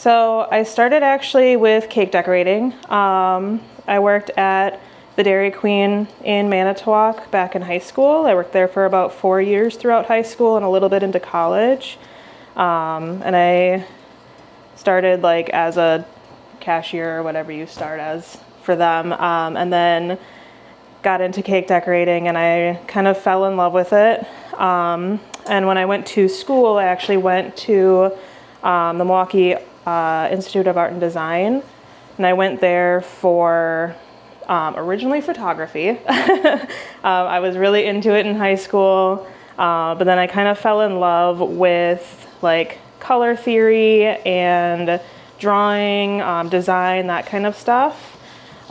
So I started actually with cake decorating. I worked at the Dairy Queen in Manitowoc back in high school. I worked there for about 4 years throughout high school and a little bit into college. And I started like as a cashier or whatever you start as for them. And then got into cake decorating and I kind of fell in love with it. And when I went to school, I actually went to the Milwaukee Institute of Art and Design. And I went there for originally photography. I was really into it in high school, but then I kind of fell in love with like color theory and drawing, design, that kind of stuff.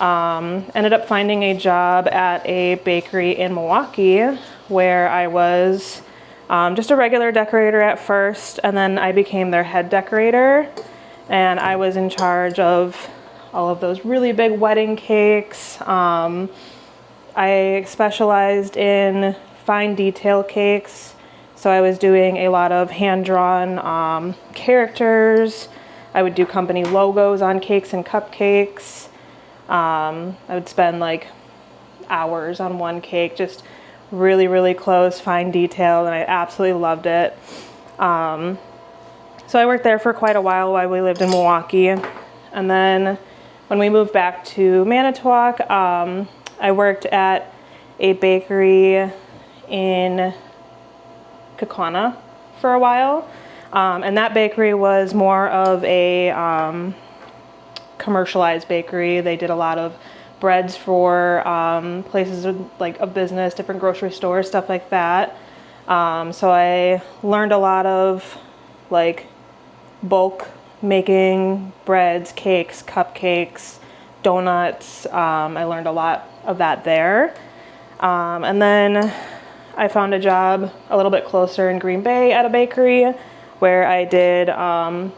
Ended up finding a job at a bakery in Milwaukee where I was just a regular decorator at first, and then I became their head decorator, and I was in charge of all of those really big wedding cakes. I specialized in fine detail cakes, so I was doing a lot of hand-drawn characters. I would do company logos on cakes and cupcakes. I would spend like hours on one cake, just really, really close, fine detail, and I absolutely loved it. So I worked there for quite a while we lived in Milwaukee. And then when we moved back to Manitowoc, I worked at a bakery in Kaukauna for a while. And that bakery was more of a commercialized bakery. They did a lot of breads for places of business, different grocery stores, stuff like that. So I learned a lot of like bulk making breads, cakes, cupcakes, donuts. I learned a lot of that there. And then I found a job a little bit closer in Green Bay at a bakery where I did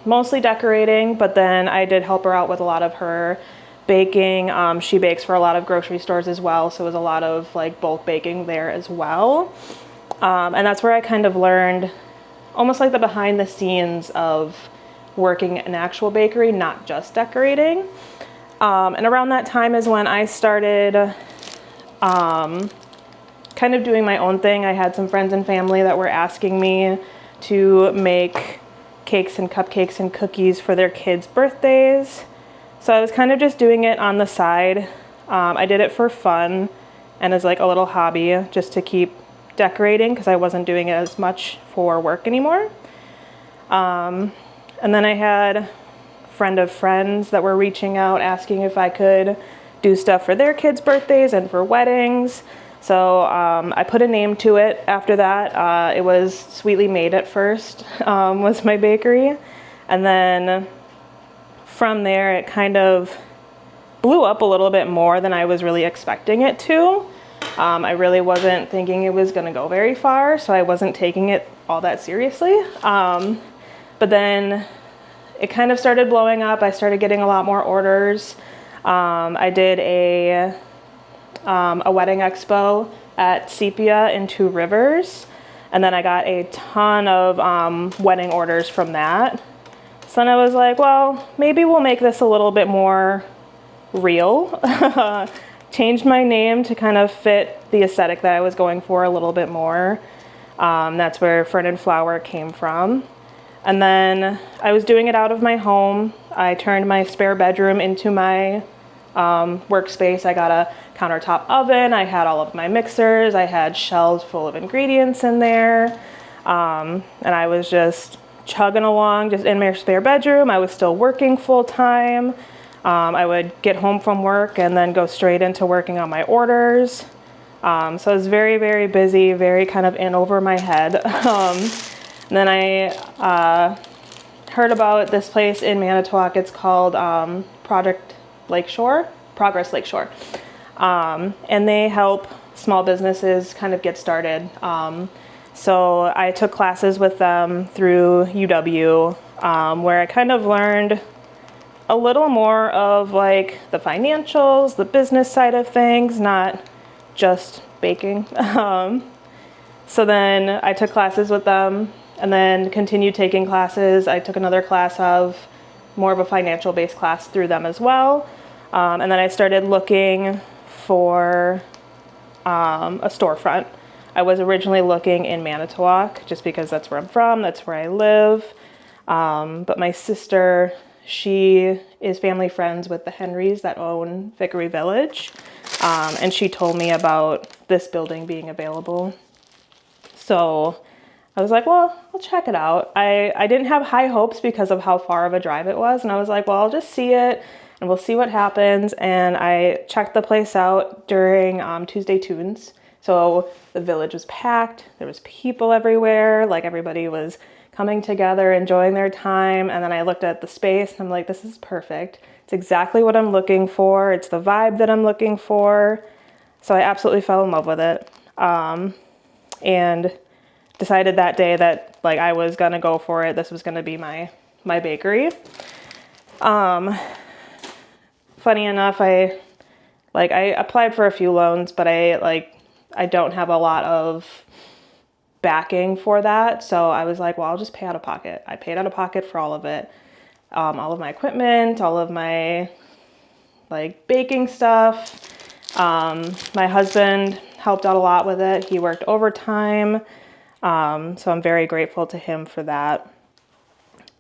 mostly decorating, but then I did help her out with a lot of her baking. She bakes for a lot of grocery stores as well, so it was a lot of like bulk baking there as well. And that's where I kind of learned almost like the behind the scenes of working in an actual bakery, not just decorating. And around that time is when I started kind of doing my own thing. I had some friends and family that were asking me to make cakes and cupcakes and cookies for their kids' birthdays. So I was kind of just doing it on the side. I did it for fun and as like a little hobby just to keep decorating because I wasn't doing it as much for work anymore. And then I had a friend of friends that were reaching out asking if I could do stuff for their kids' birthdays and for weddings. So I put a name to it after that. It was Sweetly Made at first, was my bakery. And then from there, it kind of blew up a little bit more than I was really expecting it to. I really wasn't thinking it was going to go very far, so I wasn't taking it all that seriously. But then it kind of started blowing up. I started getting a lot more orders. I did a wedding expo at Sepia in Two Rivers, and then I got a ton of wedding orders from that. So then I was like, well, maybe we'll make this a little bit more real. Changed my name to kind of fit the aesthetic that I was going for a little bit more. That's where Fern Flour came from. And then I was doing it out of my home. I turned my spare bedroom into my workspace. I got a countertop oven. I had all of my mixers. I had shelves full of ingredients in there. And I was just chugging along just in my spare bedroom. I was still working full time. I would get home from work and then go straight into working on my orders. So I was very, very busy, very kind of in over my head. And then I heard about this place in Manitowoc. It's called Progress Lakeshore. And they help small businesses kind of get started. So I took classes with them through UW, where I kind of learned a little more of like the financials, the business side of things, not just baking. So then I took classes with them and then continued taking classes. I took another class of more of a financial based class through them as well. And then I started looking for a storefront. I was originally looking in Manitowoc just because that's where I'm from, that's where I live. But my sister, she is family friends with the Henrys that own Vickery Village. And she told me about this building being available. So I was like, well, I'll check it out. I didn't have high hopes because of how far of a drive it was. And I was like, well, I'll just see it and we'll see what happens. And I checked the place out during Tuesday Tunes. So the village was packed. There was people everywhere. Like everybody was coming together, enjoying their time. And then I looked at the space and I'm like, this is perfect. It's exactly what I'm looking for. It's the vibe that I'm looking for. So I absolutely fell in love with it. And decided that day that like I was gonna go for it. This was gonna be my bakery. Funny enough, I applied for a few loans, but I don't have a lot of backing for that. So I was like, well, I'll just pay out of pocket. I paid out of pocket for all of it. All of my equipment, all of my like baking stuff. My husband helped out a lot with it. He worked overtime. So I'm very grateful to him for that.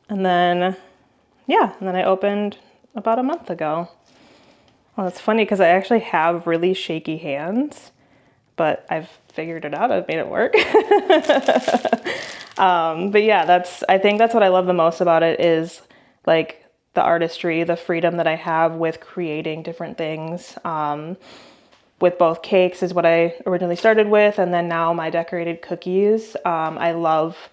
And then I opened about a month ago. Well, it's funny because I actually have really shaky hands, but I've figured it out. I've made it work. But yeah, I think that's what I love the most about it is like the artistry, the freedom that I have with creating different things. With both cakes is what I originally started with, and then now my decorated cookies. I love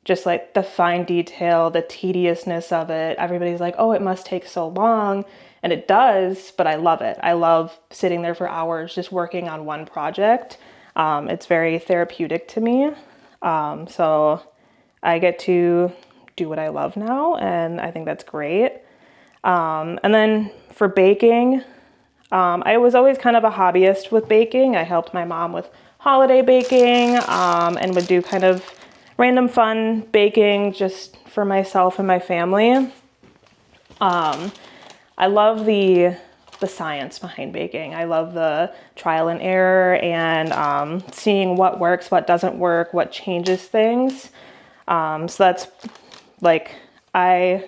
just like the fine detail, the tediousness of it. Everybody's like, oh, it must take so long. And it does, but I love it. I love sitting there for hours just working on one project. It's very therapeutic to me. So I get to do what I love now, and I think that's great. And then for baking, I was always kind of a hobbyist with baking. I helped my mom with holiday baking, and would do kind of random fun baking just for myself and my family. I love the science behind baking. I love the trial and error and seeing what works, what doesn't work, what changes things. So that's like, I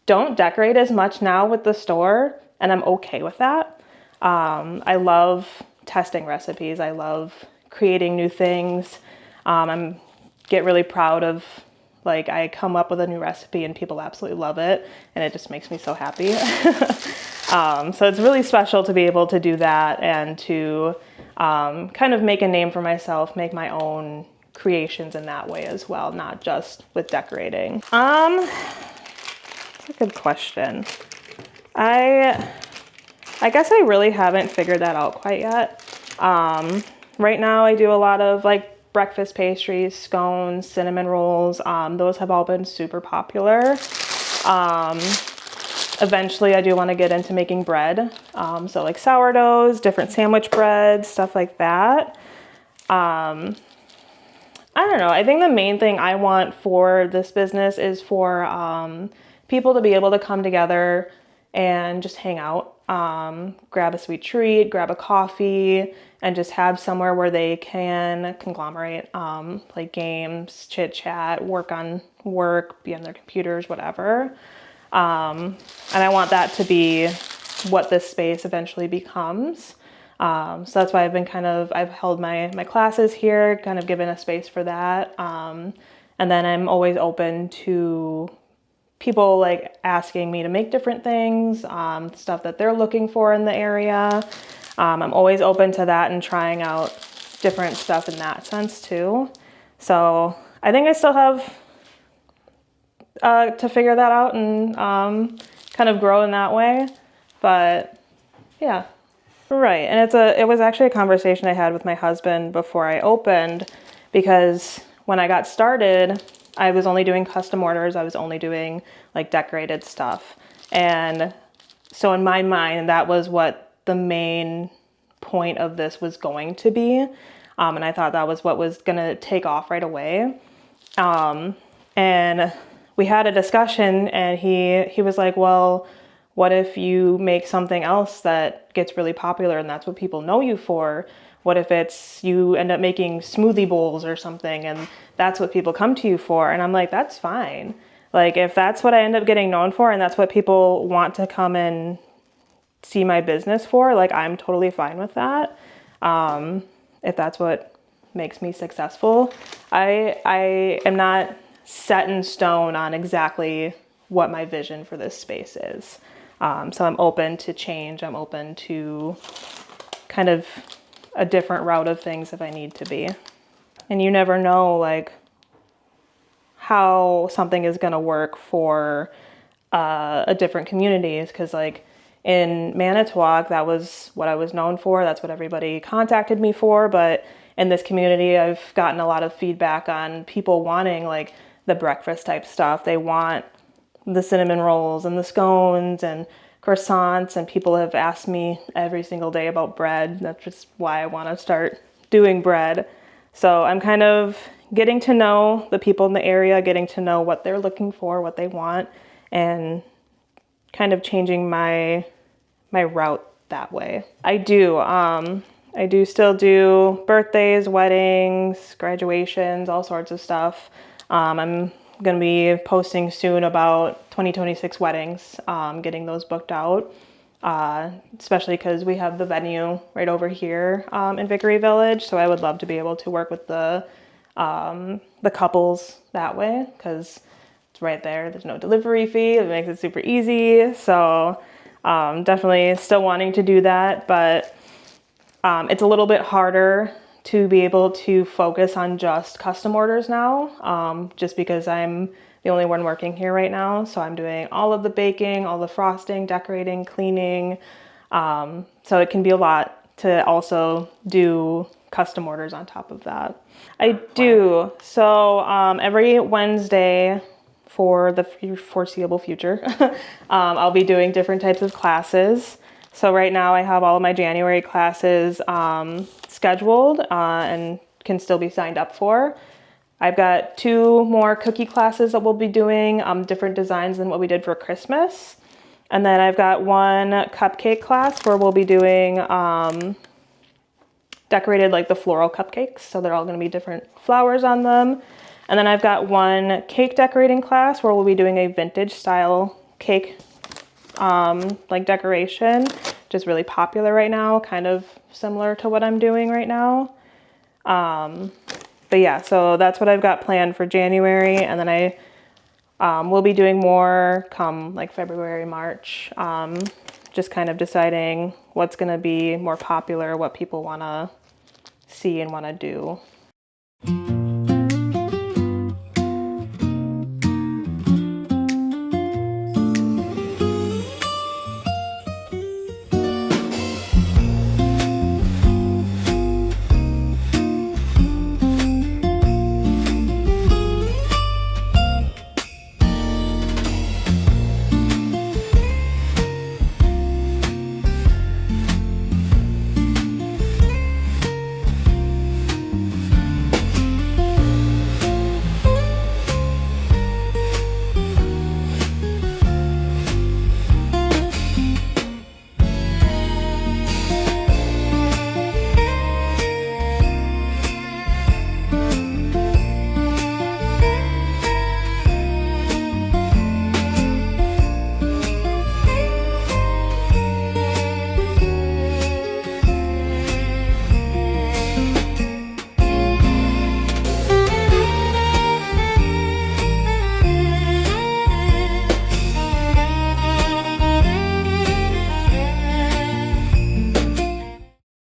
don't decorate as much now with the store, and I'm okay with that. I love testing recipes. I love creating new things. I get really proud of, like, I come up with a new recipe and people absolutely love it, and it just makes me so happy. So it's really special to be able to do that and to kind of make a name for myself, make my own creations in that way as well, not just with decorating. That's a good question. I guess I really haven't figured that out quite yet. Right now I do a lot of like breakfast pastries, scones, cinnamon rolls. Those have all been super popular. Eventually I do want to get into making bread. So like sourdoughs, different sandwich breads, stuff like that. I don't know. I think the main thing I want for this business is for people to be able to come together and just hang out, grab a sweet treat, grab a coffee, and just have somewhere where they can conglomerate, play games, chit chat, work on work, be on their computers, whatever. And I want that to be what this space eventually becomes. So that's why I've held my classes here, kind of given a space for that. And then I'm always open to people like asking me to make different things, stuff that they're looking for in the area. I'm always open to that and trying out different stuff in that sense too. So I think I still have to figure that out and kind of grow in that way. But yeah. Right, and it was actually a conversation I had with my husband before I opened, because when I got started, I was only doing custom orders. I was only doing like decorated stuff. And so in my mind, that was what the main point of this was going to be. And I thought that was what was going to take off right away. And we had a discussion, and he was like, well, what if you make something else that gets really popular and that's what people know you for? What if it's you end up making smoothie bowls or something and that's what people come to you for? And I'm like, that's fine. Like, if that's what I end up getting known for and that's what people want to come and see my business for, like, I'm totally fine with that. If that's what makes me successful. I am not set in stone on exactly what my vision for this space is. So I'm open to change. I'm open to kind of a different route of things if I need to be. And you never know, like, how something is going to work for a different communities, because like in Manitowoc, that was what I was known for. That's what everybody contacted me for. But in this community, I've gotten a lot of feedback on people wanting like the breakfast type stuff. They want the cinnamon rolls and the scones and croissants, and people have asked me every single day about bread. That's just why I want to start doing bread. So I'm kind of getting to know the people in the area, getting to know what they're looking for, what they want, and kind of changing my route that way. I do still do birthdays, weddings, graduations, all sorts of stuff. I'm going to be posting soon about 2026 weddings, getting those booked out, especially because we have the venue right over here in Vickery Village. So I would love to be able to work with the couples that way, because it's right there. There's no delivery fee. It makes it super easy. So definitely still wanting to do that, but it's a little bit harder to be able to focus on just custom orders now, just because I'm the only one working here right now. So I'm doing all of the baking, all the frosting, decorating, cleaning. So it can be a lot to also do custom orders on top of that. I do. So every Wednesday for the foreseeable future, I'll be doing different types of classes. So right now I have all of my January classes scheduled and can still be signed up for. I've got 2 more cookie classes that we'll be doing, different designs than what we did for Christmas. And then I've got 1 cupcake class where we'll be doing decorated like the floral cupcakes. So they're all going to be different flowers on them. And then I've got 1 cake decorating class where we'll be doing a vintage style cake like decoration, which is really popular right now, kind of similar to what I'm doing right now. But yeah, so that's what I've got planned for January, and then I will be doing more come like February, March, just kind of deciding what's going to be more popular, what people want to see and want to do.